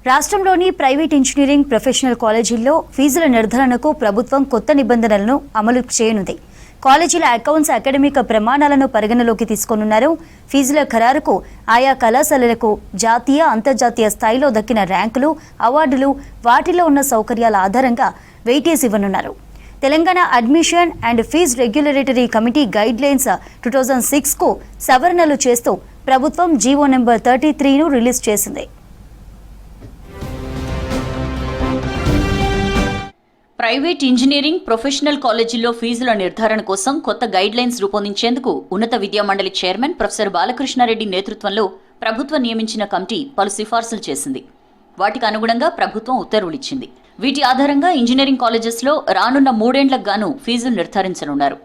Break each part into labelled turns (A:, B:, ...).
A: రాష్ట్రంలోని private engineering professional కాలేజీల్లో ఫీజుల నిర్ధారణకు ప్రభుత్వం కొత్త నిబంధనలను అమలు చేయనుంది. కాలేజీల అకౌంట్స్ అకాడమిక్ ప్రమాణాలను పరిగణలోకి తీసుకోనున్నారు. ఫీజుల ఖరారుకు ఆయా కళాశాలలకు జాతీయ అంతర్జాతీయ స్థాయిలో దక్కిన ర్యాంకులు, అవార్డులు, వాటిలో ఉన్న సౌకర్యాల ఆధారంగా వెయిటేజ్ ఇవ్వనున్నారు. Telangana admission and fee regulatory committee guidelines 2006కు సవరణలు చేస్తూ ప్రభుత్వం జీవో నెంబర్ 33ను రిలీజ్ చేసింది.
B: ప్రైవేట్ ఇంజనీరింగ్ ప్రొఫెషనల్ కాలేజీల్లో ఫీజుల నిర్ధారణ కోసం కొత్త గైడ్ లైన్స్ రూపొందించేందుకు ఉన్నత విద్యా మండలి చైర్మన్ ప్రొఫెసర్ బాలకృష్ణారెడ్డి నేతృత్వంలో ప్రభుత్వం నియమించిన కమిటీ పలు సిఫార్సులు చేసింది. వాటికి అనుగుణంగా ప్రభుత్వం ఉత్తర్వులిచ్చింది. వీటి ఆధారంగా ఇంజనీరింగ్ కాలేజెస్లో రానున్న 3 ఏళ్లకు గాను ఫీజులు నిర్ధారించనున్నారు.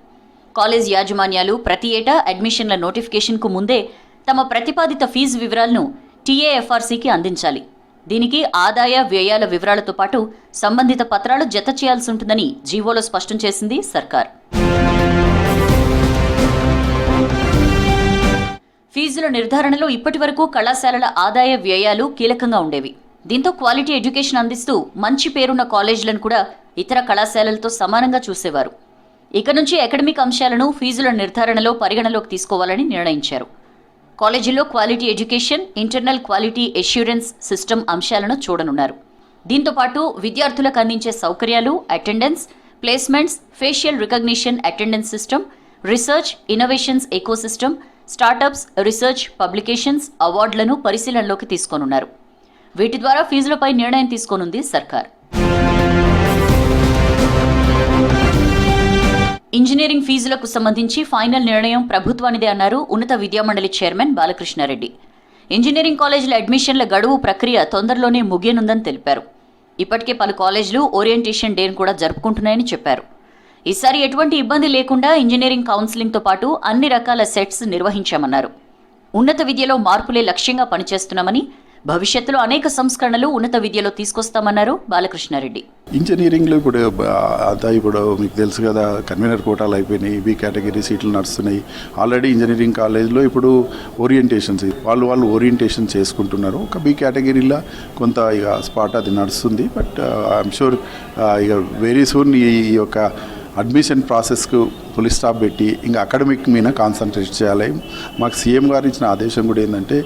B: కాలేజ్ యాజమాన్యాలు ప్రతి ఏటా అడ్మిషన్ల నోటిఫికేషన్కు ముందే తమ ప్రతిపాదిత ఫీజు వివరాలను TAFRCకి అందించాలి. దీనికి ఆదాయ వ్యయాల వివరాలతో పాటు సంబంధిత పత్రాలు జత చేయాల్సి ఉంటుందని జీవోలో స్పష్టం చేసింది సర్కార్. ఫీజుల నిర్ధారణలో ఇప్పటివరకు కళాశాలల ఆదాయ వ్యయాలు కీలకంగా ఉండేవి. దీంతో క్వాలిటీ ఎడ్యుకేషన్ అందిస్తూ మంచి పేరున్న కాలేజీలను కూడా ఇతర కళాశాలలతో సమానంగా చూసేవారు. ఇక నుంచి అకాడమిక్ అంశాలను ఫీజుల నిర్ధారణలో పరిగణలోకి తీసుకోవాలని నిర్ణయించారు. కాలేజీలో quality education, internal quality assurance system అంశాలను చూడనున్నారు. దీంతో పాటు విద్యార్థులకు అందించే సౌకర్యాలు, attendance, placements, facial recognition attendance system, research, innovations ecosystem, startups, research, publications, అవార్డులను పరిశీలనలోకి తీసుకోనున్నారు. వీటి ద్వారా ఫీజులపై నిర్ణయం తీసుకోనుంది సర్కార్. ఇంజనీరింగ్ ఫీజులకు సంబంధించి ఫైనల్ నిర్ణయం ప్రభుత్వానిదే అన్నారు ఉన్నత విద్యామండలి చైర్మన్ బాలకృష్ణారెడ్డి. ఇంజనీరింగ్ కాలేజీల అడ్మిషన్ల గడువు ప్రక్రియ తొందరలోనే ముగియనుందని తెలిపారు. ఇప్పటికే పలు కాలేజీలు ఓరియంటేషన్ డేను కూడా జరుపుకుంటున్నాయని చెప్పారు. ఈసారి ఎటువంటి ఇబ్బంది లేకుండా ఇంజనీరింగ్ కౌన్సిలింగ్తో పాటు అన్ని రకాల సెట్స్ నిర్వహించామన్నారు. ఉన్నత విద్యలో మార్పులే లక్ష్యంగా పనిచేస్తున్నామని, భవిష్యత్తులో అనేక సంస్కరణలు ఉన్నత విద్యలో తీసుకొస్తామన్నారు బాలకృష్ణారెడ్డి.
C: ఇంజనీరింగ్లో ఇప్పుడు మీకు తెలుసు కదా, కన్వీనర్ కోటాలు అయిపోయినాయి, బి కేటగిరీ సీట్లు నడుస్తున్నాయి. ఆల్రెడీ ఇంజనీరింగ్ కాలేజ్లో ఇప్పుడు ఓరియంటేషన్స్ వాళ్ళు ఓరియంటేషన్ చేసుకుంటున్నారు. ఒక బి కేటగిరీలో కొంత ఇక స్పాట్ అది నడుస్తుంది. బట్ ఐఎమ్ షూర్ ఇక వెరీ సూన్ ఈ యొక్క అడ్మిషన్ ప్రాసెస్కు ఫుల్ స్టాప్ పెట్టి ఇంకా అకాడమిక్ మీద కాన్సన్ట్రేట్ చేయాలి. మాకు సీఎం గారు ఇచ్చిన ఆదేశం కూడా ఏంటంటే,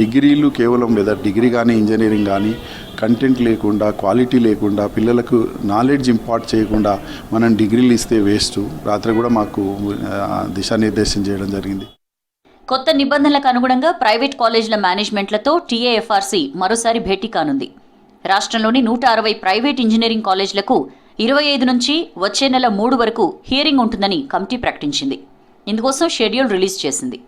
C: డిగ్రీలు కేవలం లేదా డిగ్రీ కానీ ఇంజనీరింగ్ కానీ కంటెంట్ లేకుండా, క్వాలిటీ లేకుండా, పిల్లలకు నాలెడ్జ్ ఇంపార్ట్ చేయకుండా మనం డిగ్రీలు ఇస్తే వేస్ట్. రాత్రి కూడా మాకు దిశానిర్దేశం చేయడం జరిగింది.
B: కొత్త నిబంధనలకు అనుగుణంగా ప్రైవేట్ కాలేజీల మేనేజ్మెంట్లతో TAFRC మరోసారి భేటీ కానుంది. రాష్ట్రంలోని 160 ప్రైవేట్ ఇంజనీరింగ్ కాలేజీలకు 25 నుంచి వచ్చే నెల 3 వరకు హియరింగ్ ఉంటుందని కమిటీ ప్రకటించింది. ఇందుకోసం షెడ్యూల్ రిలీజ్ చేసింది.